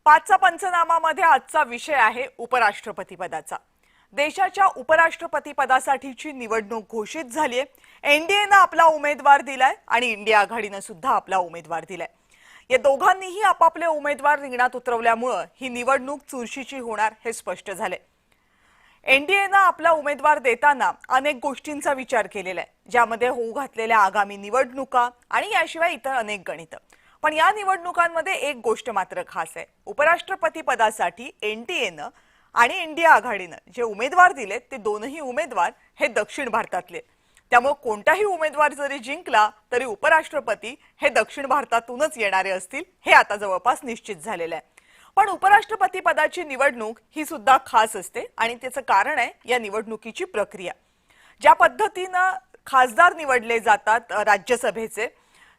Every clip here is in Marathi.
पाचचा पंचनामामध्ये आजचा विषय आहे उपराष्ट्रपती पदाचा। देशाच्या उपराष्ट्रपती पदासाठीची निवडणूक घोषित झाली आहे। एनडीएने आपला उमेदवार दिलाय आणि इंडिया आघाडीने सुद्धा आपला उमेदवार दिलाय। या दोघांनीही आपापले उमेदवार रिंगणात उतरवल्यामुळे ही निवडणूक चुरशीची होणार हे स्पष्ट झाले। एनडीएने आपला उमेदवार देताना अनेक गोष्टींचा विचार केलेला आहे, ज्यामध्ये होऊ घातलेल्या आगामी निवडणुका आणि याशिवाय इतर अनेक गणित। पण या निवडणुकांमध्ये एक गोष्ट मात्र खास आहे। उपराष्ट्रपती पदासाठी एनडीएने आणि इंडिया आघाडीने जे उमेदवार दिलेत ते दोनही उमेदवार हे दक्षिण भारतातले। त्यामुळे कोणताही उमेदवार जरी जिंकला तरी उपराष्ट्रपती हे दक्षिण भारतातूनच येणारे असतील हे आता जवळपास निश्चित झालेले आहे। पण उपराष्ट्रपती पदाची निवडणूक ही सुद्धा खास असते आणि त्याचं कारण आहे या निवडणुकीची प्रक्रिया। ज्या पद्धतीने खासदार निवडले जातात राज्यसभेचे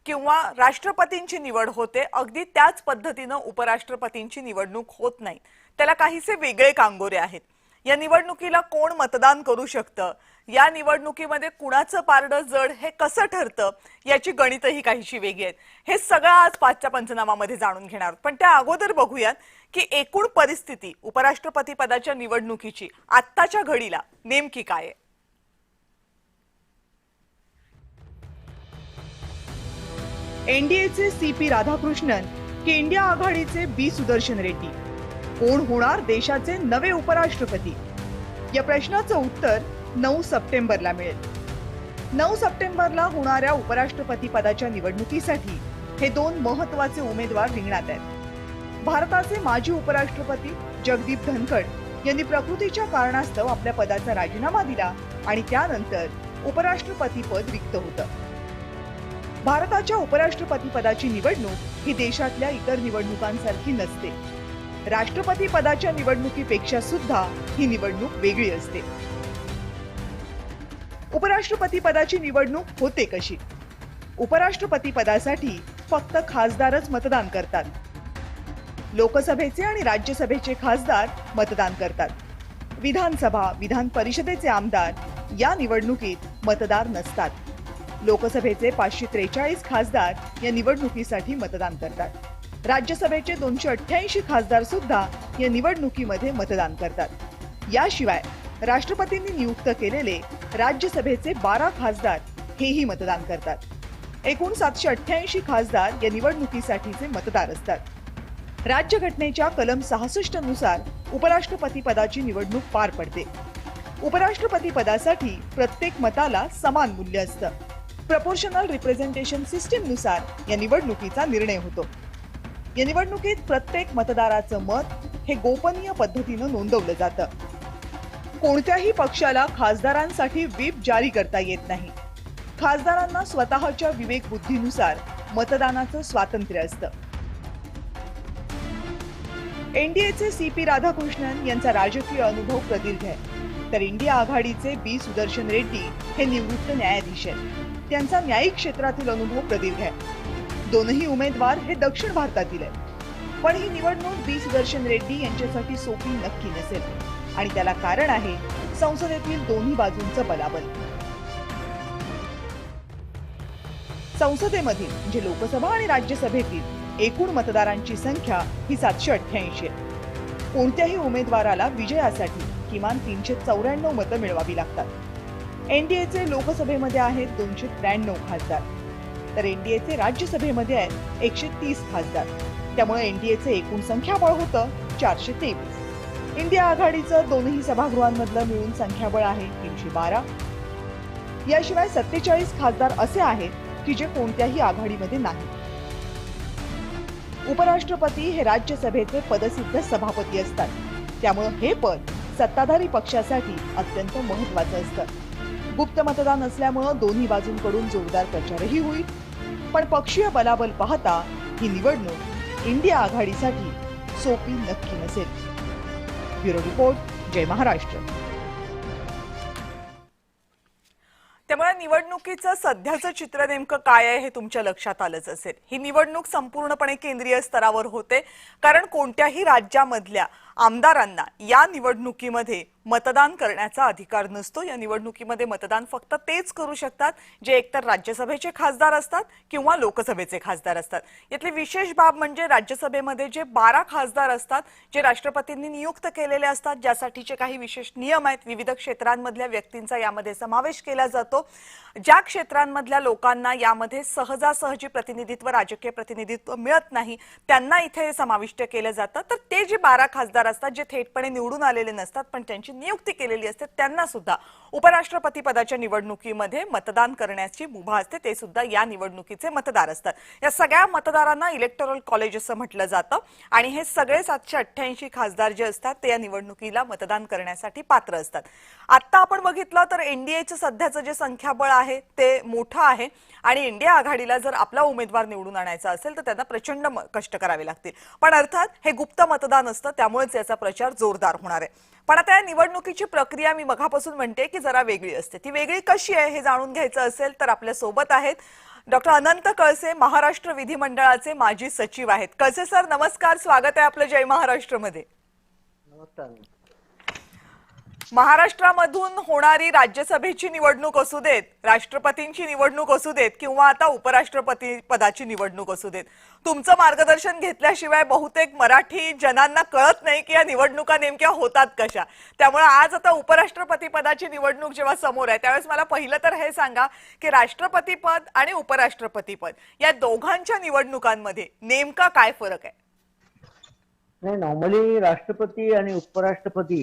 किंवा राष्ट्रपतींची निवड होते, अगदी त्याच पद्धतीने उपराष्ट्रपतींची निवडणूक होत नाही। त्याला काहीसे वेगळे कांगोरे आहेत। या निवडणुकीला कोण मतदान करू शकतं, या निवडणुकीमध्ये कुणाचं पारडं जड हे कसं ठरतं, याची गणितही काहीशी वेगळी आहेत। हे सगळं आज पाचच्या पंचनामामध्ये जाणून घेणार आहोत। पण त्या अगोदर बघूयात की एकूण परिस्थिती उपराष्ट्रपती पदाच्या निवडणुकीची आत्ताच्या घडीला नेमकी काय आहे। एनडीएचे सीपी राधाकृष्णन की इंडिया आघाडीचे बी सुदर्शन रेड्डी, कोण होणार देशाचे नवे उपराष्ट्रपती? या प्रश्नाचं उत्तर 9 सप्टेंबरला मिळेल। 9 सप्टेंबरला होणाऱ्या उपराष्ट्रपती पदाच्या निवडणुकीसाठी हे दोन महत्त्वाचे उमेदवार रिंगणात आहेत। भारताचे माजी उपराष्ट्रपती जगदीप धनखड यांनी प्रकृतीच्या कारणास्तव आपल्या पदाचा राजीनामा दिला आणि त्यानंतर उपराष्ट्रपती पद रिक्त होतं। भारताच्या उपराष्ट्रपती पदाची निवडणूक ही देशातल्या इतर निवडणुकांसारखी नसते। राष्ट्रपती पदाच्या निवडणुकीपेक्षा सुद्धा ही निवडणूक वेगळी असते। उपराष्ट्रपती पदाची निवडणूक होते कशी? उपराष्ट्रपती पदासाठी फक्त खासदारच मतदान करतात। लोकसभेचे आणि राज्यसभेचे खासदार मतदान करतात। विधानसभा, विधान परिषदेचे आमदार या निवडणुकीत मतदार नसतात। लोकसभेचे 543 खासदार या निवडणुकीसाठी मतदान करतात। राज्यसभेचे 288 खासदार सुद्धा या निवडणुकीमध्ये मतदान करतात। याशिवाय राष्ट्रपतींनी नियुक्त केलेले राज्यसभेचे 12 खासदार हेही मतदान करतात। एकूण 788 खासदार या निवडणुकीसाठीचे मतदार असतात। राज्यघटनेच्या कलम 66 नुसार उपराष्ट्रपती पदाची निवडणूक पार पडते। उपराष्ट्रपती पदासाठी प्रत्येक मताला समान मूल्य असतं। प्रपोर्शनल रिप्रेझेंटेशन सिस्टीम नुसार या निवडणुकीचा निर्णय होतो। या निवडणुकीत प्रत्येक मतदाराचं मत हे गोपनीय पद्धतीने नोंदवलं जातं। कोणत्याही पक्षाला खासदारांसाठी व्हीप जारी करता येत नाही। खासदारांना स्वतःच्या विवेक बुद्धीनुसार मतदानाचं स्वातंत्र्य असतं। एनडीएचे सीपी राधाकृष्णन यांचा राजकीय अनुभव प्रदीर्घ आहे, तर इंडिया आघाडीचे बी सुदर्शन रेड्डी हे निवृत्त न्यायाधीश आहेत। त्यांचा न्यायिक क्षेत्रातील अनुभव प्रदीर्घ आहे। दोनही उमेदवार हे दक्षिण भारतातील आहेत। पण ही निवडणूक बी सुदर्शन रेड्डी यांच्यासाठी सोपी नक्की नसेल आणि त्याला कारण आहे संसदेतील दोन्ही बाजूंचं बलाबल। संसदेमधील म्हणजे लोकसभा आणि राज्यसभेतील एकूण मतदारांची संख्या ही 788 आहे। कोणत्याही उमेदवाराला विजयासाठी किमान 394 मतं मिळवावी लागतात। एनडीएचे लोकसभेमध्ये आहेत 293 खासदार, तर एनडीएचे राज्यसभेमध्ये आहेत 130 खासदार। त्यामुळे एनडीएचे एकूण संख्याबळ होतं 423। इंडिया आघाडीचं दोन्ही सभागृहांमधलं मिळून संख्याबळ आहे 312। याशिवाय 47 खासदार असे आहेत की जे कोणत्याही आघाडीमध्ये नाही। उपराष्ट्रपती हे राज्यसभेचे पदसिद्ध सभापती असतात। त्यामुळे हे पद सत्ताधारी पक्षासाठी अत्यंत महत्त्वाचं असतं। गुप्त मतदान असल्यामुळे दोन्ही बाजूंकडून जोरदार प्रचारही होईल। पण पक्षीय बलाबल पाहता ही निवडणूक इंडिया आघाडीसाठी सोपी नक्की नसेल। ब्युरो रिपोर्ट, जय महाराष्ट्र। त्यामुळे निवडणुकीचं सध्याचं चित्र नेमकं काय आहे हे तुमच्या लक्षात आलंच असेल। ही निवडणूक संपूर्णपणे केंद्रीय स्तरावर होते, कारण कोणत्याही राज्यामधल्या आमदारांना या निवडणुकीमध्ये मतदान करण्याचा अधिकार नसतो। या निवडणुकीमध्ये मतदान फक्त तेच करू शकतात जे एकतर राज्यसभेचे खासदार असतात किंवा लोकसभेचे खासदार असतात। यातली विशेष बाब म्हणजे राज्यसभेमध्ये जे 12 खासदार असतात जे राष्ट्रपतींनी नियुक्त केलेले असतात, ज्यासाठीचे काही विशेष नियम आहेत, विविध क्षेत्रांमधल्या व्यक्तींचा यामध्ये समावेश केला जातो। ज्या क्षेत्रांमधल्या लोकांना यामध्ये सहजासहजी प्रतिनिधित्व, राजकीय प्रतिनिधित्व मिळत नाही, त्यांना इथे समाविष्ट केलं जातं। तर ते जे 12 खासदार असतात जे थेटपणे निवडून आलेले नसतात पण त्यांची नियुक्ती केलेली असते, त्यांना सुद्धा उपराष्ट्रपती पदाच्या निवडणुकीमध्ये मतदान करण्याची मुभा असते। ते सुद्धा या निवडणुकीचे मतदार असतात। या सगळ्या मतदारांना इलेक्टोरल कॉलेज असं म्हटलं जातं आणि हे सगळे 788 खासदार जे असतात ते या निवडणुकीला मतदान करण्यासाठी पात्र असतात। आता आपण बघितलं तर एनडीएचं सध्याचं जे संख्याबळ आहे ते मोठं आहे आणि इंडिया आघाडीला जर आपला उमेदवार निवडून आणायचा असेल तर त्यांना प्रचंड कष्ट करावे लागतील। पण अर्थात हे गुप्त मतदान असतं, त्यामुळेच याचा प्रचार जोरदार होणार आहे। पण आता या निवडणुकीची प्रक्रिया मी मगापासून म्हणते की जरा वेगळी असते। ती वेगळी कशी आहे हे जाणून घ्यायचं असेल तर आपल्या सोबत आहेत डॉक्टर अनंत कळसे, महाराष्ट्र विधिमंडळाचे माजी सचिव आहेत। कळसे सर नमस्कार, स्वागत आहे आपलं जय महाराष्ट्रमध्ये। नमस्कार। महाराष्ट्रामधून होणारी राज्यसभेची निवडणूक असू देत, राष्ट्रपतींची निवडणूक असू देत किंवा आता उपराष्ट्रपती पदाची निवडणूक असू देत, तुमचं मार्गदर्शन घेतल्याशिवाय बहुतेक मराठी जनांना कळत नाही की या निवडणुका नेमक्या होतात कशा। त्यामुळे आज आता उपराष्ट्रपती पदाची निवडणूक जेव्हा समोर आहे त्यावेळेस मला पहिलं तर हे सांगा की राष्ट्रपती पद आणि उपराष्ट्रपती पद या दोघांच्या निवडणुकांमध्ये नेमका काय फरक आहे? नाही, नॉर्मली राष्ट्रपती आणि उपराष्ट्रपती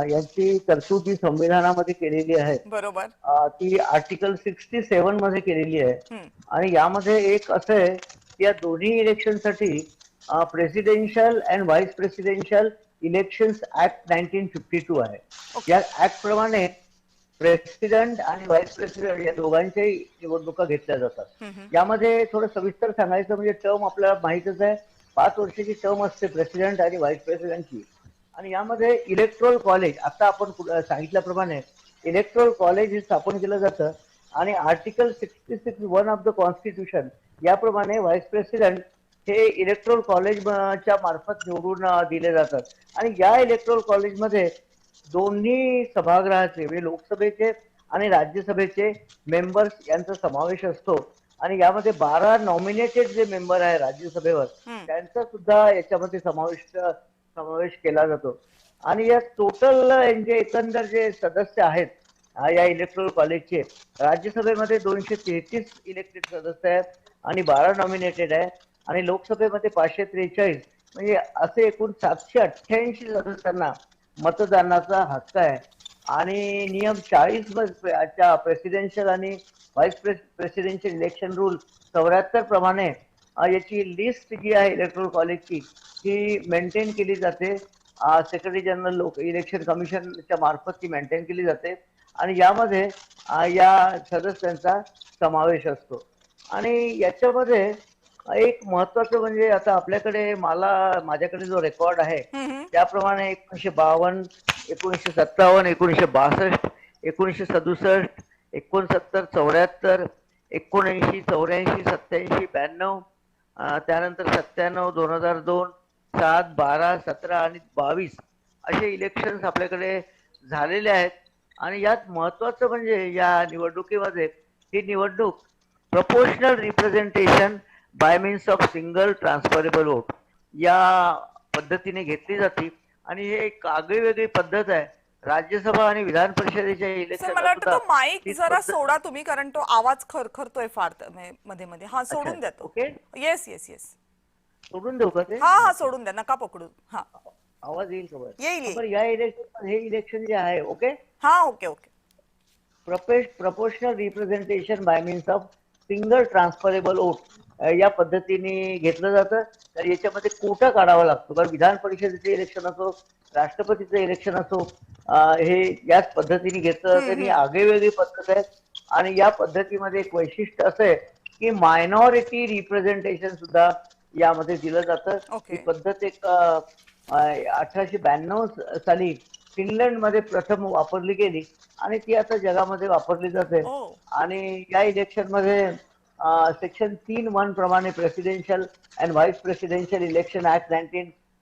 यांची तरतूद ही संविधानामध्ये केलेली आहे। बरोबर। ती आर्टिकल 67 मध्ये केलेली आहे आणि यामध्ये एक असं आहे की या दोन्ही इलेक्शनसाठी presidential and vice presidential elections act 1952 आहे। या ऍक्ट प्रमाणे प्रेसिडेंट आणि व्हाईस प्रेसिडेंट या दोघांच्याही निवडणुका घेतल्या जातात। यामध्ये थोडं सविस्तर सांगायचं म्हणजे टर्म आपल्याला माहितच आहे, 5 वर्षाची टर्म असते प्रेसिडेंट आणि व्हाईस प्रेसिडेंटची। आणि यामध्ये इलेक्टोरल कॉलेज, आता आपण सांगितल्याप्रमाणे इलेक्टोरल कॉलेज हे स्थापन केलं जातं आणि आर्टिकल 66(1) ऑफ द कॉन्स्टिट्यूशन याप्रमाणे व्हाईस प्रेसिडेंट हे इलेक्टोरल कॉलेजच्या मार्फत निवडून दिले जातात। आणि या इलेक्टोरल कॉलेजमध्ये दोन्ही सभागृहाचे म्हणजे लोकसभेचे आणि राज्यसभेचे मेंबर्स यांचा समावेश असतो आणि यामध्ये 12 नॉमिनेटेड जे मेंबर आहे राज्यसभेवर त्यांचा सुद्धा याच्यामध्ये समावेश केला जातो। आणि या टोटल जे एकंदर जे सदस्य आहेत या इलेक्टोरल कॉलेजचे, राज्यसभेमध्ये 233 इलेक्टेड सदस्य आहेत आणि 12 नॉमिनेटेड आहे आणि लोकसभेमध्ये 543, म्हणजे असे एकूण 788 सदस्यांना मतदानाचा हक्क आहे। आणि नियम 40 च्या प्रेसिडेन्शियल आणि व्हाईस प्रेसिडेन्शियल इलेक्शन रूल 74 प्रमाणे याची लिस्ट जी आहे इलेक्टोरल कॉलेजची ती मेंटेन केली जाते। सेक्रेटरी जनरल इलेक्शन कमिशनच्या मार्फत ती मेंटेन केली जाते आणि यामध्ये या सदस्यांचा समावेश असतो। आणि याच्यामध्ये एक महत्वाचं म्हणजे आता आपल्याकडे माझ्याकडे जो रेकॉर्ड आहे त्याप्रमाणे 1952, 1957, 1962, 1967, 69, 74, 79, 84, 87, 92, त्यानंतर 97, 2002, 7, 12, 17 आणि 22 असे इलेक्शन्स आपल्याकडे झालेले आहेत। आणि यात महत्वाचं म्हणजे या निवडणुकीमध्ये ही निवडणूक proportional representation bye means of single transferable vote या पद्धतीने घेतली जाते आणि हे एक आगळीवेगळी पद्धत आहे। राज्यसभा आणि विधान परिषदेच्या इलेक्शन मला वाटतं तो माईक जरा सोडा तुम्ही, कारण तो आवाज खरखरतोय फार मध्ये मध्ये। हा सोडून द्या तो। ओके, येस येस येस, सोडून देऊ का ते? हा हा सोडून द्या, नका पकडू। हा आवाज येईल का? येईल। या इलेक्शन हे इलेक्शन जे आहे ओके, हा okay okay, proportional representation bye means of single transferable vote या पद्धतीने घेतलं जातं। तर याच्यामध्ये कोटा काढावा लागतो, कारण विधान परिषदेचे इलेक्शन असो, राष्ट्रपतीचं इलेक्शन असो, हे याच पद्धतीने घेतलं तरी आगळीवेगळी पद्धत आहे। आणि या पद्धतीमध्ये एक वैशिष्ट्य असं आहे की मायनॉरिटी रिप्रेझेंटेशन सुद्धा यामध्ये दिलं जातं। ही पद्धत एक 1892 साली फिनलंडमध्ये प्रथम वापरली गेली आणि ती आता जगामध्ये वापरली जाते। आणि या इलेक्शनमध्ये सेक्शन 3(1) प्रमाणे presidential and vice presidential election act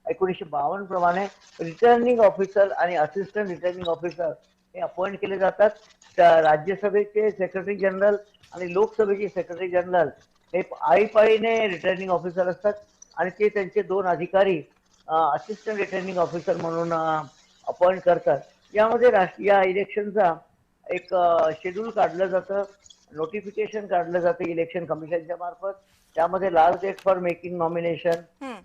1952 प्रमाणे रिटर्निंग ऑफिसर आणि असिस्टंट रिटर्निंग ऑफिसर हे अपॉइंट केले जातात. राज्यसभेचे सेक्रेटरी जनरल आणि लोकसभेचे सेक्रेटरी जनरल हे आळीपाळीने रिटर्निंग ऑफिसर असतात आणि ते त्यांचे दोन अधिकारी असिस्टंट रिटर्निंग ऑफिसर म्हणून अपॉइंट करतात. यामध्ये या इलेक्शनचा एक शेड्यूल काढलं जातं, नोटिफिकेशन काढलं जातं इलेक्शन कमिशनच्या मार्फत. त्यामध्ये last date for making nomination,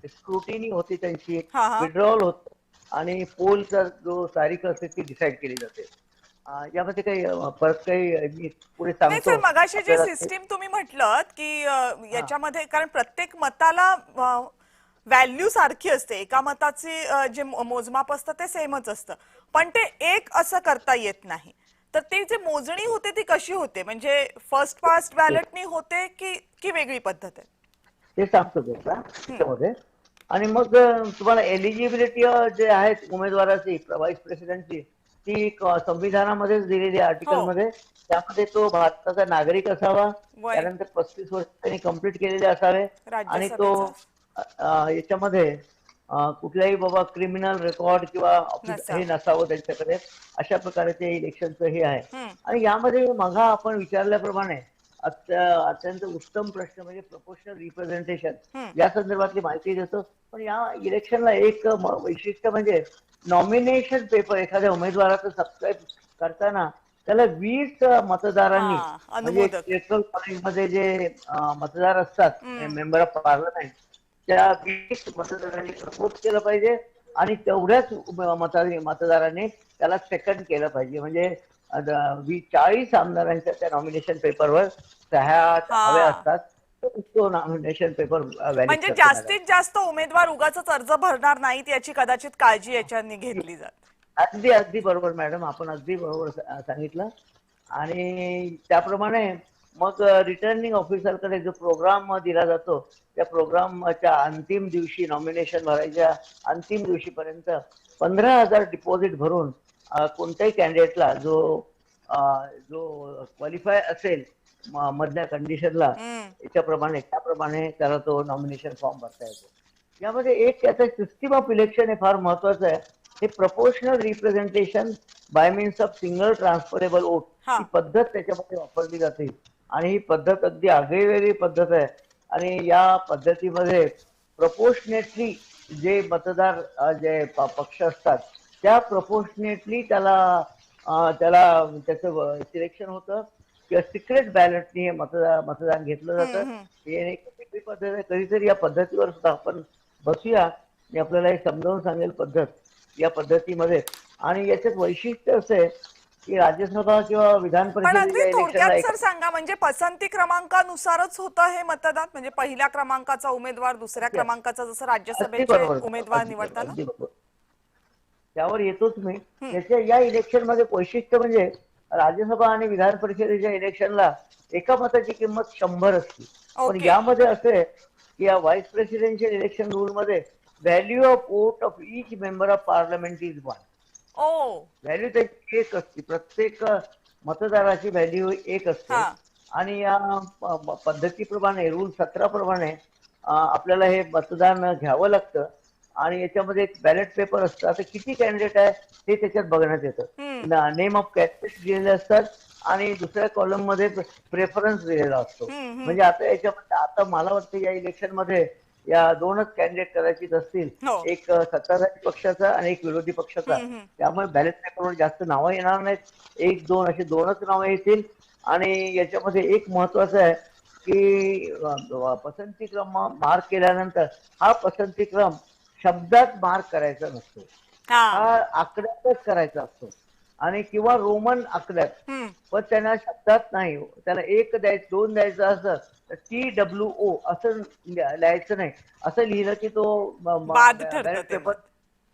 scrutiny होती त्यांची, हा हा विड्रॉल होत आणि पोलचा जो तारीख असते ती डिसाईड केली जाते. यामध्ये काही परत काही मी पुढे नाही सांगतो सर, मगाशी जी आपल्याला. सिस्टीम तुम्ही म्हटलं की हा याच्यामध्ये, कारण प्रत्येक मताला व्हॅल्यू सारखी असते, एका मताचे जे मोजमाप असतं ते सेमच असतं, पण ते एक असं करता येत नाही. तर ती जी मोजणी होते ती कशी होते, म्हणजे फर्स्ट पास्ट बॅलेटनी होते की वेगळी पद्धत आहे? ते सांगतो तुला त्याच्यामध्ये. आणि मग तुम्हाला एलिजिबिलिटी जे आहेत उमेदवाराची व्हाईस प्रेसिडेंटची, ती संविधानामध्येच दिलेली आहे हो, आर्टिकलमध्ये. त्यामध्ये तो भारताचा नागरिक असावा, वय, त्यानंतर 35 वर्ष त्यांनी कंप्लीट केलेले असावे आणि तो राज्यसभेचा याच्यामध्ये कुठल्याही बाबा क्रिमिनल रेकॉर्ड किंवा हे नसावा. नसावं त्यांच्याकडे. अशा प्रकारे ते इलेक्शनचं हे आहे. हम्म, आणि यामध्ये मघा आपण विचारल्याप्रमाणे अत्यंत उत्तम प्रश्न म्हणजे प्रपोर्शनल रिप्रेझेंटेशन हम्म, या संदर्भातली माहिती देतो. पण या इलेक्शनला एक वैशिष्ट्य म्हणजे नॉमिनेशन पेपर एखाद्या उमेदवाराचं सबस्क्राईब करताना त्याला 20 हा, मतदारांनी, म्हणजे अनुमोदक. इलेक्ट्रल कॉलेजमध्ये जे मतदार असतात हम्म, मेंबर ऑफ पार्लमेंट, त्या 20 मतदारांनी प्रपोज केलं पाहिजे आणि तेवढ्याच मतदारांनी त्याला सेकंड केलं पाहिजे. म्हणजे 40 आमदारांच्या त्या नॉमिनेशन पेपरवर सह्या हव्या हा, असतात. तो नॉमिनेशन पेपर व्हॅलिड म्हणजे करतो मॅडम. जास्तीत जास्त उमेदवार उगाचच अर्ज भरणार नाहीत याची कदाचित काळजी याच्यानी घेतली जाते. अगदी अगदी बरोबर मॅडम, आपण अगदी बरोबर सांगितलं. आणि त्याप्रमाणे मग रिटर्निंग ऑफिसरकडे जो प्रोग्राम दिला जातो, त्या प्रोग्रामच्या अंतिम दिवशी, नॉमिनेशन भरायच्या अंतिम दिवशीपर्यंत 15,000 डिपॉझिट भरून कोणत्याही कॅन्डिडेटला जो क्वालिफाय असेल मधल्या कंडिशनला, हम्म, त्याप्रमाणे त्याला तो नॉमिनेशन फॉर्म भरता येतो. यामध्ये एक त्याचं सिस्टीम ऑफ इलेक्शन हे फार महत्वाचं आहे. हे proportional representation bye means of single transferable vote हा, ही पद्धत त्याच्यामध्ये वापरली जाते. आणि ही पद्धत अगदी आगळीवेगळी पद्धत आहे. आणि या पद्धतीमध्ये प्रपोर्शनेटली जे मतदार जे पक्ष असतात त्या प्रपोर्शनेटली त्याला त्याचं सिलेक्शन होतं किंवा सिक्रेट बॅलेटनी हे मतदान घेतलं जातं. हम्म. ही एक वेगळी पद्धत आहे. कधीतरी या पद्धतीवर सुद्धा आपण बसूया, मी आपल्याला एक समजावून सांगेल पद्धत या पद्धतीमध्ये. आणि याच्यात वैशिष्ट्य असं आहे की राज्यसभा किंवा विधान पण अगदी परिषदेच्या इलेक्शनला थोडक्यात एक सर सांगा, म्हणजे पसंती क्रमांकानुसारच होतं हे मतदान, म्हणजे पहिल्या क्रमांकाचा उमेदवार, दुसऱ्या Yes. क्रमांकाचा, जसं अगदी राज्यसभेचे बरोबर उमेदवार अगदी बरोबर निवडताना? अगदी बरोबर त्यावर येतोच मी. हम्म, या इलेक्शनमध्ये वैशिष्ट्य म्हणजे राज्यसभा आणि विधान परिषदेच्या इलेक्शनला एका मताची किंमत 100 असते. पण ओके. यामध्ये असं आहे की या व्हाईस प्रेसिडेन्शियल इलेक्शन रूलमध्ये value of vote of each member of parliament is 1. Oh, value त्याची एक असते, प्रत्येक मतदाराची व्हॅल्यू एक हा, असते. आणि या पद्धतीप्रमाणे रूल 17 प्रमाणे आपल्याला हे मतदान घ्यावं लागतं. आणि याच्यामध्ये एक बॅलेट पेपर असतं. आता किती कॅन्डिडेट आहे ते त्याच्यात बघण्यात येतं. हम्म, नेम ऑफ कॅन्डिडेट दिलेले असतात आणि दुसऱ्या कॉलम मध्ये प्रेफरन्स दिलेला असतो. हम्म, हम्म, म्हणजे आता याच्यामध्ये आता मला वाटतं या इलेक्शन मध्ये या दोनच कॅन्डिडेट करायचीच असतील, हो, एक सत्ताधारी पक्षाचा आणि एक विरोधी पक्षाचा. हम्म, हम्म, त्यामुळे बॅलेट पेपरवर जास्त नावं येणार नाहीत, एक दोन अशी दोनच नावं येतील. आणि याच्यामध्ये एक महत्वाचं आहे की पसंतीक्रम मार्क केल्यानंतर हा पसंतीक्रम शब्दात मार्क करायचा नसतो, हा, हा आकड्यातच करायचा असतो. आणि किंवा रोमन आकड्यात. हम्म, पण त्यांना शब्दात नाही, त्याला एक द्यायचं, दोन द्यायचं असं तर TWO असं लिहायचं नाही. असं लिहिलं की तो बाद ठरतं बॅलेट ते पेपर मत.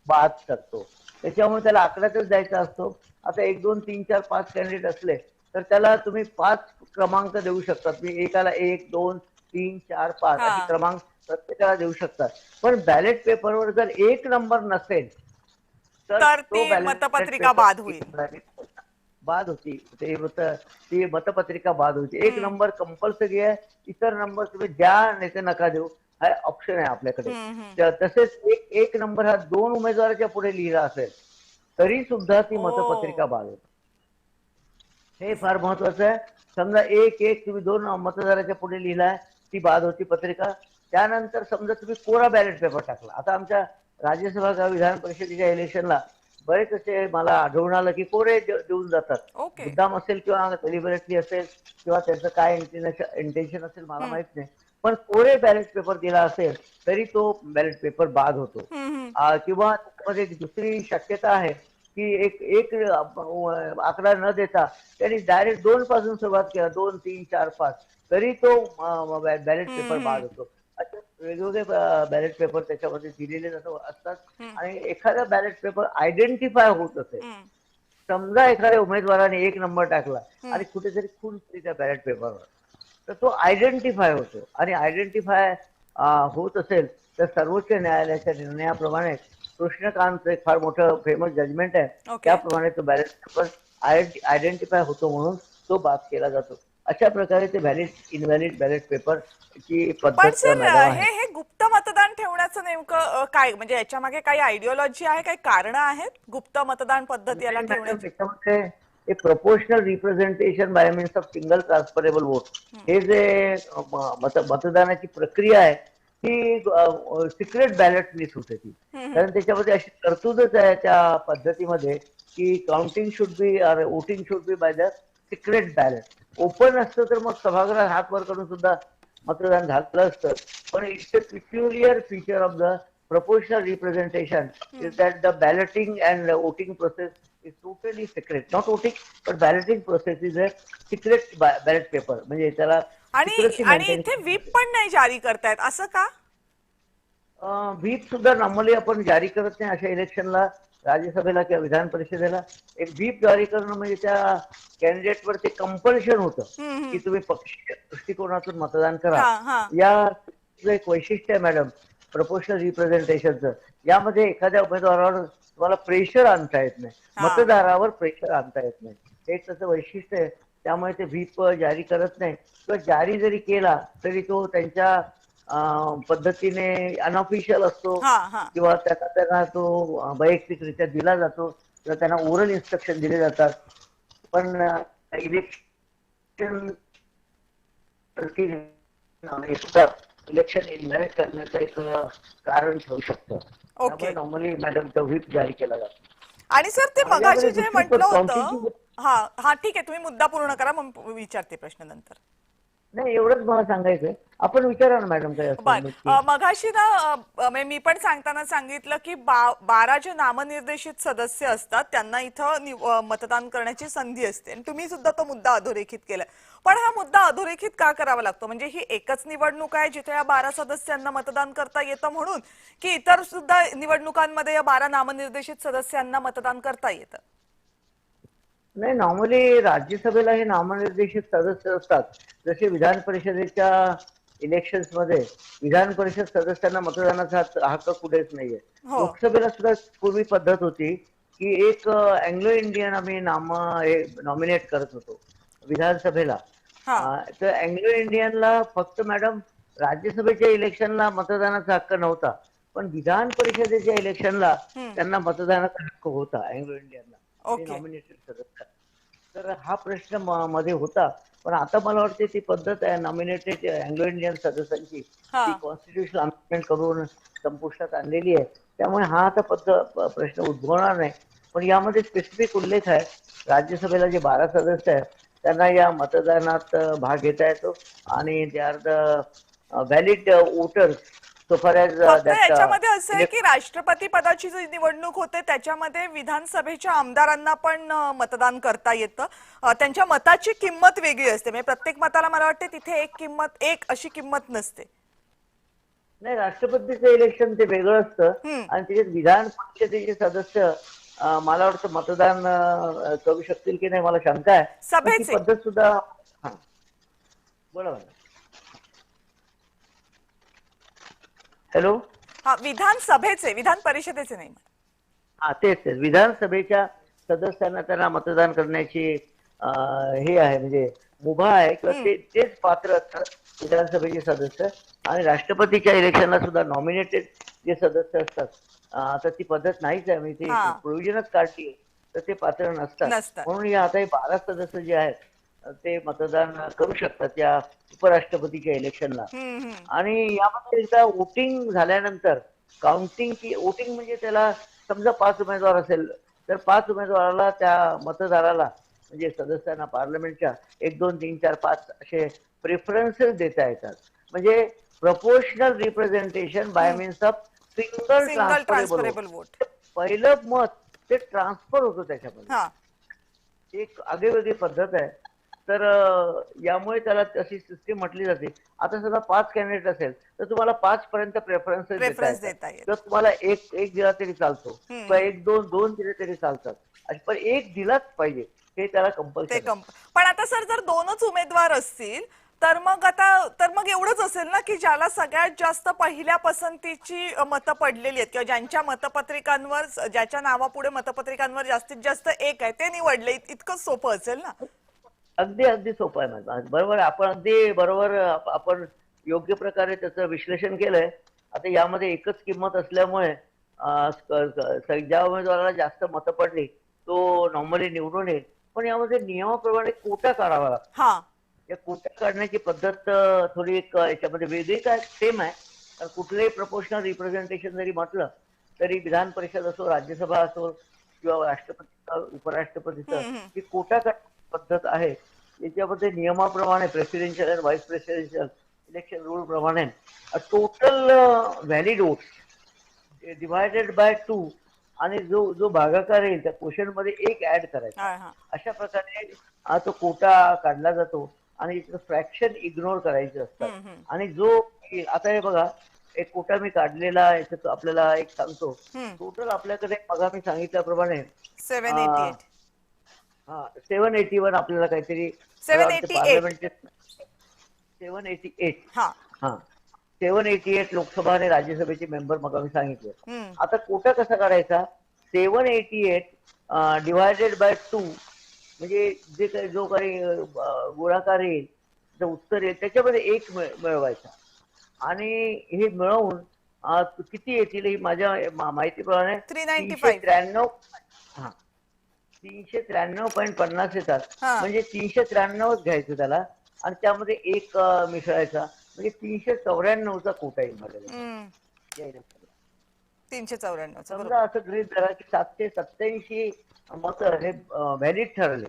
बाद ठरतो. त्याच्यामुळे त्याला आकड्यातच द्यायचा असतो. आता 1 2 3 4 5 कॅन्डिडेट असले तर त्याला तुम्ही 5 क्रमांक देऊ शकतात. मी एकाला 1 2 3 4 5 हा, अशी क्रमांक प्रत्येकाला देऊ शकतात. पण बॅलेट पेपरवर जर एक नंबर नसेल तर तर तो ती बॅलेट मतपत्रिका पेपर बाद होईल. बाद होती. ती मतपत्रिका बाद होती. एक हम्म, नंबर कंपल्सरी आहे, इतर नंबर तुम्ही द्या नाही तर नका देऊ. हा ऑप्शन आहे आपल्याकडे. हम्म. तसेच एक एक नंबर हा 2 उमेदवाराच्या पुढे लिहिला असेल तरी सुद्धा ती मतपत्रिका ओ. बाद होते. हे फार महत्वाचं आहे. समजा एक एक तुम्ही 2 मतदाराच्या पुढे लिहिलाय, ती बाद होती पत्रिका. त्यानंतर समजा तुम्ही कोरा बॅलेट पेपर टाकला. आता आमच्या राज्यसभा किंवा विधान परिषदेच्या इलेक्शनला बरेच असे मला आढळून आलं की कोरे देऊन जातात. ओके. मुद्दाम असेल किंवा डेलिबरेटली असेल किंवा त्यांचं काय इंटेन्शन असेल मला माहित नाही. पण कोरे बॅलेट पेपर दिला असेल तरी तो बॅलेट पेपर बाद होतो. हम्म. किंवा त्यामध्ये दुसरी शक्यता आहे की एक एक आकडा न देता त्यांनी डायरेक्ट 2 पासून सुरुवात केला, 2, 3, 4, 5 तरी तो बॅलेट पेपर बाद होतो. असे वेगवेगळे बॅलेट पेपर त्याच्यामध्ये दिलेले असतात. आणि एखादा बॅलेट पेपर आयडेंटिफाय होत असेल, समजा एखाद्या उमेदवाराने 1 नंबर टाकला आणि कुठेतरी खून केली त्या बॅलेट पेपरवर, तर तो आयडेंटिफाय होतो. आणि आयडेंटिफाय होत असेल तर सर्वोच्च न्यायालयाच्या निर्णयाप्रमाणे कृष्णकांतचं एक फार मोठं फेमस जजमेंट आहे, ओके. त्याप्रमाणे तो बॅलेट पेपर आयडेंटिफाय होतो म्हणून तो बाद केला जातो. अशा प्रकारे ते व्हॅलिड इनव्हॅलिड बॅलेट पेपर ची पण पद्धत सर मॅडम आहे. हे गुप्त मतदान ठेवण्याचं नेमकं काय म्हणजे याच्या मागे काही आयडिओलॉजी आहे, काही कारण आहेत गुप्त मतदान पद्धत याला ठेवण्याची? त्याच्यामध्ये एक proportional representation bye means of single transferable vote, हे जे मतदानाची प्रक्रिया आहे ती सिक्रेट बॅलेटनीच होते ती. कारण त्याच्यामध्ये अशी तरतूदच आहे त्या पद्धतीमध्ये की counting should be voting should be by the secret ballot. Open असतं तर मग सभागृहात हात वर करून सुद्धा मतदान झालं असतं. पण it's a peculiar feature of the proportional representation is that the balloting and the voting process is totally secret. Not voting, but balloting process is a secret ballot paper. म्हणजे त्याला secrecy आणि maintain इथे व्हीप पण नाही जारी करतायत असं का? व्हीप सुद्धा नॉर्मली आपण जारी करत नाही अशा इलेक्शनला. राज्यसभेला किंवा विधान परिषदेला एक व्हीप जारी करणं म्हणजे त्या कॅन्डिडेटवर ते कंपल्शन होतं की तुम्ही पक्षीय दृष्टिकोनातून मतदान करा. हा हा. या एक वैशिष्ट्य आहे मॅडम प्रपोर्शनल रिप्रेझेंटेशनचं. यामध्ये एखाद्या उमेदवारावर तुम्हाला प्रेशर आणता येत नाही, मतदारावर प्रेशर आणता येत नाही, हे त्याचं वैशिष्ट्य आहे. त्यामुळे ते व्हीप जारी करत नाही किंवा जारी जरी केला तरी तो त्यांच्या पद्धतीने अनऑफिशियल असतो किंवा त्यांना तो वैयक्तिकरित्या दिला जातो किंवा त्यांना ओरल इन्स्ट्रक्शन दिले जातात. पण इलेक्शन इलेक्शन इन्व्हॅलिड करण्याचं एक कारण ठरू शकतं. त्यामुळे नॉर्मली मॅडम तो व्हीप जारी केला जातो. आणि सर ते मगाशी जे म्हटलं होतं, हा ठीक आहे, तुम्ही मुद्दा पूर्ण करा मग विचारते प्रश्न नंतर. नाही एवढंच मला सांगायचंय. आपण विचारा ना मॅडम काय असतं. मगाशी ना मी पण सांगताना सांगितलं की 12 जे नामनिर्देशित सदस्य असतात त्यांना इथं मतदान करण्याची संधी असते आणि तुम्ही सुद्धा तो मुद्दा अधोरेखित केलाय. पण हा मुद्दा अधोरेखित का करावा लागतो? म्हणजे ही एकच निवडणूक आहे जिथे या 12 सदस्यांना मतदान करता येतं म्हणून, की इतर सुद्धा निवडणुकांमध्ये या 12 नामनिर्देशित सदस्यांना मतदान करता येतं? नाही, नॉर्मली राज्यसभेला हे नामनिर्देशित सदस्य असतात. जसे विधान परिषदेच्या इलेक्शन्स मध्ये विधान परिषद सदस्यांना मतदानाचा हक्क कुठेच नाहीये. लोकसभेला सुद्धा पूर्वी पद्धत होती की एक अँग्लो इंडियन आम्ही नॉमिनेट करत होतो विधानसभेला. तर अँग्लो इंडियनला फक्त मॅडम राज्यसभेच्या इलेक्शनला मतदानाचा हक्क नव्हता, पण विधान परिषदेच्या इलेक्शनला त्यांना मतदानाचा हक्क होता अँग्लो इंडियनला नॉमिनेटेड सदस्य. तर हा प्रश्न मध्ये होता. पण आता मला वाटते ती पद्धत आहे नॉमिनेटेड अँग्लो इंडियन सदस्यांची ती कॉन्स्टिट्यूशनल अमेंडमेंट करून संपुष्टात आणलेली आहे. त्यामुळे हा आता प्रश्न उद्भवणार नाही. पण यामध्ये स्पेसिफिक उल्लेख आहे राज्यसभेला जे 12 सदस्य आहेत त्यांना या मतदानात भाग घेता येतो आणि they are the valid voters. याच्यामध्ये असं आहे की राष्ट्रपती पदाची जी निवडणूक होते त्याच्यामध्ये विधानसभेच्या आमदारांना पण मतदान करता येतं. त्यांच्या मताची किंमत वेगळी असते, म्हणजे प्रत्येक मताला मला वाटते तिथे एक अशी किंमत नसते. नाही, राष्ट्रपतीचं इलेक्शन ते वेगळं असतं आणि त्याच्यात विधान परिषदेचे सदस्य मला वाटतं मतदान करू शकतील की नाही मला शंका आहे. सभेची पद्धत सुद्धा बरोबर. हॅलो, हा विधानसभेचे, विधान परिषदेचे नाही. हा तेच विधानसभेच्या सदस्यांना त्यांना मतदान करण्याची हे आहे म्हणजे मुभा आहे किंवा तेच पात्र असतात विधानसभेचे सदस्य. आणि राष्ट्रपतीच्या इलेक्शनला सुद्धा नॉमिनेटेड जे सदस्य असतात, आता ती पद्धत नाहीच आहे, म्हणजे ती हा प्रोव्हिजनच काढली तर ते पात्र नसतात. नसतात. म्हणून या आता हे 12 सदस्य जे आहेत ते मतदान करू शकतात या उपराष्ट्रपतीच्या इलेक्शनला. हम्म. आणि यामध्ये एकदा वोटिंग झाल्यानंतर काउंटिंग, की वोटिंग म्हणजे त्याला समजा 5 उमेदवार असेल तर 5 उमेदवाराला त्या मतदाराला म्हणजे सदस्यांना पार्लमेंटच्या 1 2 3 4 5 असे प्रेफरन्सेस देता येतात. म्हणजे proportional representation bye means of single single transferable vote. Transferable vote. पहिलं मत ते ट्रान्सफर होतं त्याच्यामध्ये. हा एक आगळीवेगळी पद्धत आहे. तर यामुळे त्याला तशी सिस्टीम म्हटली जाते. आता समजा 5 कॅन्डिडेट असेल तर तुम्हाला 5 पर्यंत प्रेफरन्सेस देता प्रेफरन्स येतात. देता येईल. तर तुम्हाला एक एक दिला तरी चालतो किंवा एक दोन दोन दिले तरी चालतात, पण एक दिलाच पाहिजे हे त्याला ते कंपल्सरी. पण आता सर जर दोनच उमेदवार असतील तर मग एवढंच असेल ना की ज्याला सगळ्यात जास्त पहिल्या पसंतीची मतं पडलेली आहेत किंवा ज्यांच्या मतपत्रिकांवर ज्याच्या नावापुढे मतपत्रिकांवर जास्तीत जास्त एक आहे ते निवडले, इतकंच सोपं असेल ना. अगदी अगदी सोपं आहे मॅडम. बरोबर, आपण अगदी बरोबर आपण योग्य प्रकारे त्याचं विश्लेषण केलंय. आता यामध्ये एकच किंमत असल्यामुळे ज्या उमेदवाराला जास्त मतं पडली तो नॉर्मली निवडून येईल. पण यामध्ये नियमाप्रमाणे कोटा काढावा लागतो. हा या कोटा काढण्याची पद्धत थोडी एक याच्यामध्ये वेगळी काय सेम आहे. तर कुठलंही प्रपोर्शनल रिप्रेझेंटेशन जरी म्हटलं तरी विधान परिषद असो, राज्यसभा असो किंवा राष्ट्रपतीचं उपराष्ट्रपतीचं ही कोटा पद्धत आहे. याच्यामध्ये नियमाप्रमाणे प्रेसिडेन्शियल आणि व्हाईस प्रेसिडेन्शियल इलेक्शन रूल प्रमाणे total valid votes divided by 2 आणि जो जो भागाकार येईल त्या क्वेश्चन मध्ये एक ऍड करायचा. हा अशा प्रकारे हा तो कोटा काढला जातो आणि फ्रॅक्शन इग्नोर करायचे असतात. आणि जो आता हे बघा, एक कोटा मी काढलेला याच्यात आपल्याला एक सांगतो. टोटल आपल्याकडे बघा मी सांगितल्याप्रमाणे 788 हा 781 आपल्याला काहीतरी 788 पार्लमेंटचे 788 हा हा 788 लोकसभा आणि राज्यसभेचे मेंबर मग आम्ही सांगितले. हम्म. आता कोटा कसा काढायचा? 788 डिवायडेड बाय 2 म्हणजे जे काही जो काही गुणाकार येईल, जो उत्तर येईल त्याच्यामध्ये एक मिळवायचा. आणि हे मिळवून किती येतील ही माझ्या माहितीप्रमाणे 395 393. हा 393.50 येतात. हा. म्हणजे 393 घ्यायचं त्याला आणि त्यामध्ये एक मिसळायचा, म्हणजे 394चा कोटा येईल माझ्याकडे. 394 समजा असं गृहीत धरा की 787 मत हे व्हॅलिड ठरले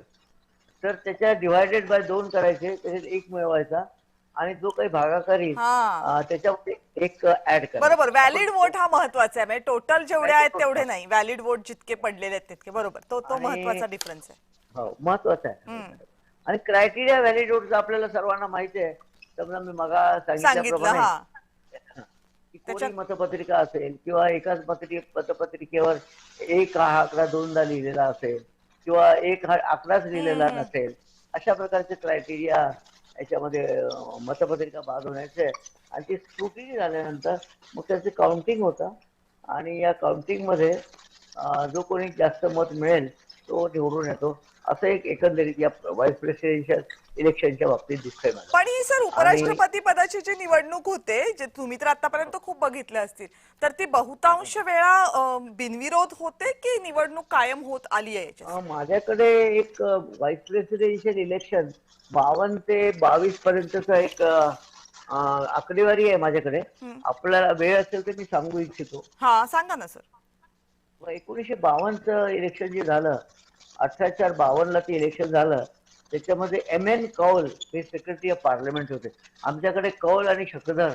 तर त्याच्या डिवायडेड बाय 2 करायचे, त्याच्यात एक मिळवायचा आणि जो काही भागाकार येईल हा त्याच्यामध्ये एक ऍड करायचा. बरोबर. व्हॅलिड वोट हा महत्वाचा आहे. म्हणजे टोटल जेवढे आहेत तेवढे नाही, व्हॅलिड वोट जितके पडलेले आहेत तितके. बरोबर, तो महत्वाचा डिफरन्स आहे. हो महत्वाचा आहे. आणि क्रायटेरिया व्हॅलिड वोटचा आपल्याला सर्वांना माहिती आहे. समजा मी मगा सांगितलं. सांगितल्याप्रमाणे हा की कोणी मतपत्रिका असेल किंवा एकाच मतपत्रिकेवर एक हा आकडा दोनदा लिहिलेला असेल किंवा एक हा आकडाच लिहिलेला नसेल, अशा प्रकारचे क्रायटेरिया याच्यामध्ये मतपत्रिका बाद होण्याचे. आणि ती स्क्रुटिनी झाल्यानंतर मग त्याचे काउंटिंग होतं आणि या काउंटिंग मध्ये जो कोणी जास्त मत मिळेल तो निवडून येतो. असं एक एकंदरीत या व्हाईस प्रेसिडेन्शियल इलेक्शनच्या बाबतीत दिसतंय मला. पण ही सर उपराष्ट्रपती पदाची जी निवडणूक होते, जे तुम्ही तर आतापर्यंत खूप बघितले असतील, तर ती बहुतांश वेळा बिनविरोध होते की निवडणूक कायम होत आली आहे याच्यात? माझ्याकडे एक व्हाईस प्रेसिडेन्शियल इलेक्शन 52 ते 22 पर्यंतचा एक आकडेवारी आहे माझ्याकडे. आपल्याला वेळ असेल तर मी सांगू इच्छितो. हा सांगा ना सर. 1952चं इलेक्शन जे झालं, 18/4/52ला ते इलेक्शन झालं, त्याच्यामध्ये M.N. कौल हे सेक्रेटरी ऑफ पार्लमेंट होते. आमच्याकडे कौल आणि शकधर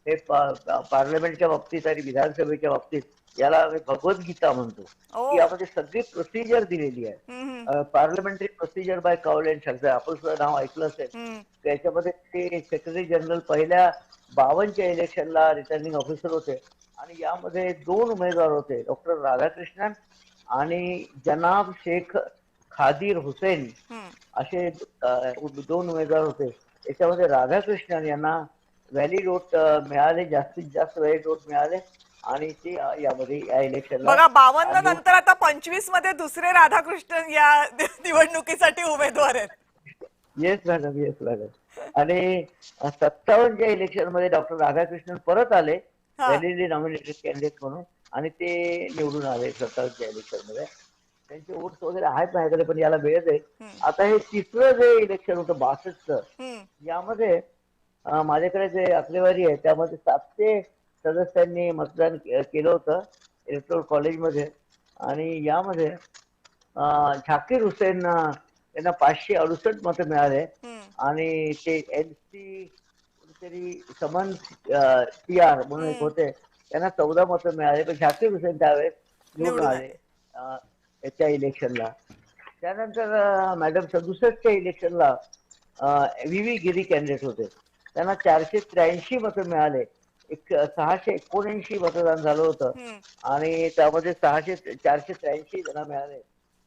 हे पार्लमेंटच्या बाबतीत आणि विधानसभेच्या बाबतीत याला आम्ही भगवद्गीता म्हणतो. ओ. यामध्ये सगळी प्रोसिजर दिलेली आहे. पार्लमेंटरी प्रोसिजर बाय कौल अँड शकधर, आपण सुद्धा नाव ऐकलं असेल. त्याच्यामध्ये ते सेक्रेटरी जनरल पहिल्या 52च्या इलेक्शनला रिटर्निंग ऑफिसर होते. आणि यामध्ये 2 उमेदवार होते, डॉक्टर राधाकृष्णन आणि जनाब शेख खादीर हुसेन असे 2 उमेदवार होते. याच्यामध्ये राधाकृष्णन यांना व्हॅलिड वोट मिळाले, जास्तीत जास्त व्हॅलिड वोट मिळाले आणि ते यामध्ये या इलेक्शनला बघा 52 नंतर आता 25 मध्ये दुसरे राधाकृष्णन या निवडणुकीसाठी उमेदवार आहेत. Yes madam, yes madam. आणि 57च्या इलेक्शन मध्ये डॉक्टर राधाकृष्णन परत आले हा. व्हॅलिडली नॉमिनेटेड कॅन्डिडेट म्हणून, आणि ते निवडून आले 27च्या इलेक्शन मध्ये. त्यांचे वोट्स वगैरे आहेत माझ्याकडे, पण याला वेळ जाईल. हम्म. आता हे तिसरं जे इलेक्शन होतं 62चं, हम्म. यामध्ये माझ्याकडे जे आकडेवारी आहे त्यामध्ये 700 सदस्यांनी मतदान केलं होतं इलेक्टोरल कॉलेजमध्ये. आणि यामध्ये झाकीर हुसेन यांना 568 मतं मिळाले. हम्म. आणि ते NC कुठेतरी समन TR म्हणून एक हम्म. होते, त्यांना 14 मतं मिळाले. पण झाकीर हुसेन त्यावेळेस निवडून निवडून आले आले. याच्या इलेक्शनला. त्यानंतर मॅडम 67च्या इलेक्शनला VV गिरी कॅन्डिडेट होते, त्यांना 483 मतं मिळाले. 679 मतदान झालं होतं. हम्म. आणि त्यामध्ये 483 त्यांना मिळाले.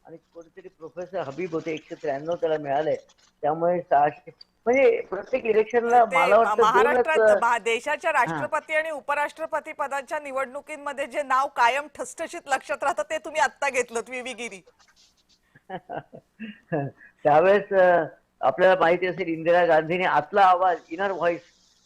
आणि कोणीतरी प्रोफेसर हबीब होते, 193 त्याला मिळाले. त्यामुळे 600, म्हणजे प्रत्येक इलेक्शनला ते मला वाटतं दोनच. महाराष्ट्रात देशाच्या हा. राष्ट्रपती आणि उपराष्ट्रपती पदाच्या निवडणुकीमध्ये जे नाव कायम ठसठशीत लक्षात राहतं ते तुम्ही आत्ता घेतलं, VV गिरी. त्यावेळेस आपल्याला माहिती असेल, इंदिरा गांधीने आतला आवाज, इनर व्हॉइस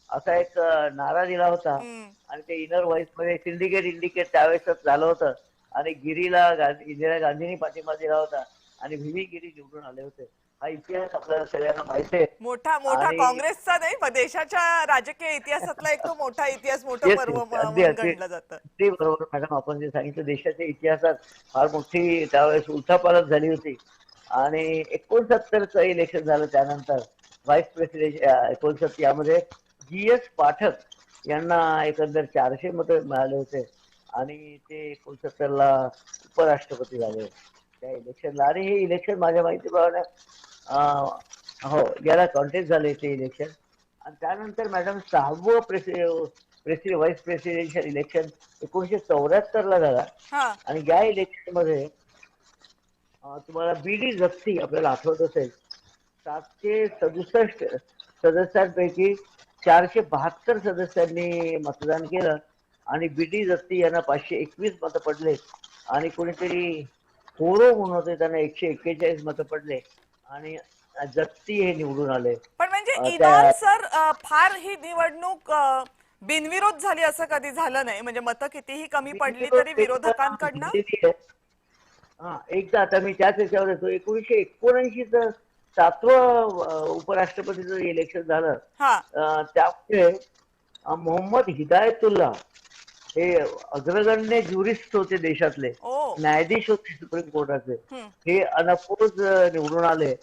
असा एक नारा दिला होता. हम्म. आणि ते इनर व्हॉइस मध्ये सिंडिकेट इंडिकेट त्यावेळेसच झालं होतं. आणि गिरीला इंदिरा गांधींनी पाठिंबा दिला होता आणि VV गिरी निवडून आले होते. हा इतिहास आपल्याला सगळ्यांना माहिती आहे. मोठा मोठा आणि काँग्रेसचा नाही पण देशाच्या राजकीय इतिहासातला एक तो मोठा इतिहास, मोठं येस पर्व येस, अगदी म्हणून अगदी गणलं जातं. अगदी बरोबर मॅडम, आपण जे सांगितलं, देशाच्या इतिहासात फार मोठी त्यावेळेस उलथापालथ झाली होती. आणि 69चं इलेक्शन झालं त्यानंतर व्हाईस प्रेसिडेंट 69 यामध्ये GS पाठक यांना एकंदर 400 मतं मिळाले होते. आणि ते 69ला उपराष्ट्रपती झाले त्या इलेक्शनला. आणि हे इलेक्शन माझ्या माहितीप्रमाणे हो, याला कॉन्टेस्ट झाले ते इलेक्शन. आणि त्यानंतर मॅडम 6वं व्हाईस प्रेसिडेन्शियल इलेक्शन 1974ला झाला. हा. आणि या इलेक्शन मध्ये तुम्हाला BD जप्ती आपल्याला आठवत असेल, 767 सदस्यांपैकी 472 सदस्यांनी मतदान केलं. आणि BD जप्ती यांना 521 मतं पडले. आणि कोणीतरी होरो म्हणून होते, त्यांना 141 मतं पडले. आणि जप्ती हे निवडून आले. पण म्हणजे त्या इनाम सर, फार ही निवडणूक बिनविरोध झाली असं कधी झालं नाही, म्हणजे मतं कितीही कमी पडली तरी विरोधकांकडनं. हा, एकदा आता मी त्याच याच्यावर येतो. 1979चं 7वं उपराष्ट्रपतीचं इलेक्शन झालं. हा. त्यामुळे मोहम्मद हिदायतुल्ला हे अग्रगण्य ज्युरिस्ट होते देशातले, ओ. न्यायाधीश होते सुप्रीम कोर्टाचे. हम्म. हे अनपोज निवडून आले.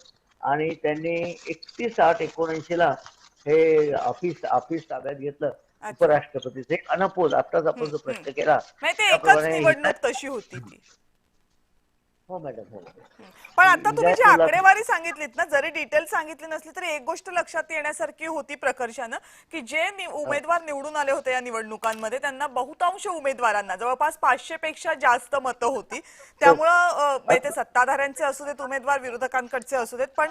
आणि त्यांनी 31/8/79ला हे ऑफिस ताब्यात घेतलं अच्छा. उपराष्ट्रपतीचे, अनपोज. आत्ताच आपण जो हम्म. प्रश्न केला म्हणजे ते एकच त्याप्रमाणे निवडणूक तशी होती ती. हो मॅडम, हो. पण आता तुम्ही जी हिदायतुल्ला आकडेवारी सांगितलीत ना, जरी डिटेल सांगितली नसली तरी एक गोष्ट लक्षात येण्यासारखी होती प्रकर्षानं, की जे उमेदवार निवडून आले होते या निवडणुकांमध्ये त्यांना बहुतांश उमेदवारांना जवळपास 500 पेक्षा जास्त मतं होती. त्यामुळं ते सत्ताधाऱ्यांचे असू देत उमेदवार, विरोधकांकडचे असू देत, पण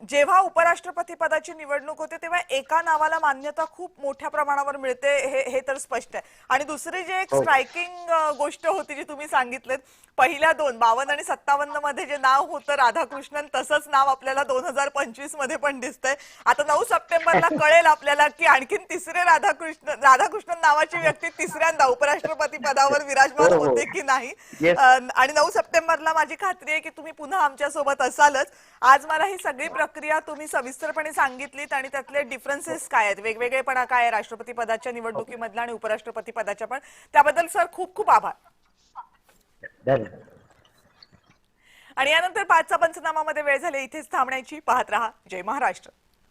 जेव्हा उपराष्ट्रपती पदाची निवडणूक होते तेव्हा एका नावाला मान्यता खूप मोठ्या प्रमाणावर मिळते, हे तर स्पष्ट आहे. आणि दुसरी जी एक स्ट्रायकिंग गोष्ट होती जी तुम्ही सांगितलेत, पहिल्या 52 आणि 57 मध्ये जे नाव होतं राधाकृष्णन, तसंच नाव आपल्याला 2025 मध्ये पण दिसतंय. आता 9 सप्टेंबरला कळेल आपल्याला की आणखीन तिसरे राधाकृष्णन नावाची व्यक्ती तिसऱ्यांदा उपराष्ट्रपती पदावर विराजमान होते की नाही. आणि 9 सप्टेंबरला माझी खात्री आहे की तुम्ही पुन्हा आमच्या सोबत असालच. आज मला ही सगळी प्रक्रिया तुम्ही सविस्तरपणे सांगितलीत आणि त्यातले डिफरन्सेस काय आहेत, वेगवेगळेपणा काय आहे राष्ट्रपती पदाच्या निवडणुकीमधला आणि उपराष्ट्रपती पदाच्या, पण त्याबद्दल सर खूप खूप आभार. आणि यानंतर 5चा पंचनामामध्ये वेळ झाली इथेच थांबण्याची. पाहत रहा जय महाराष्ट्र.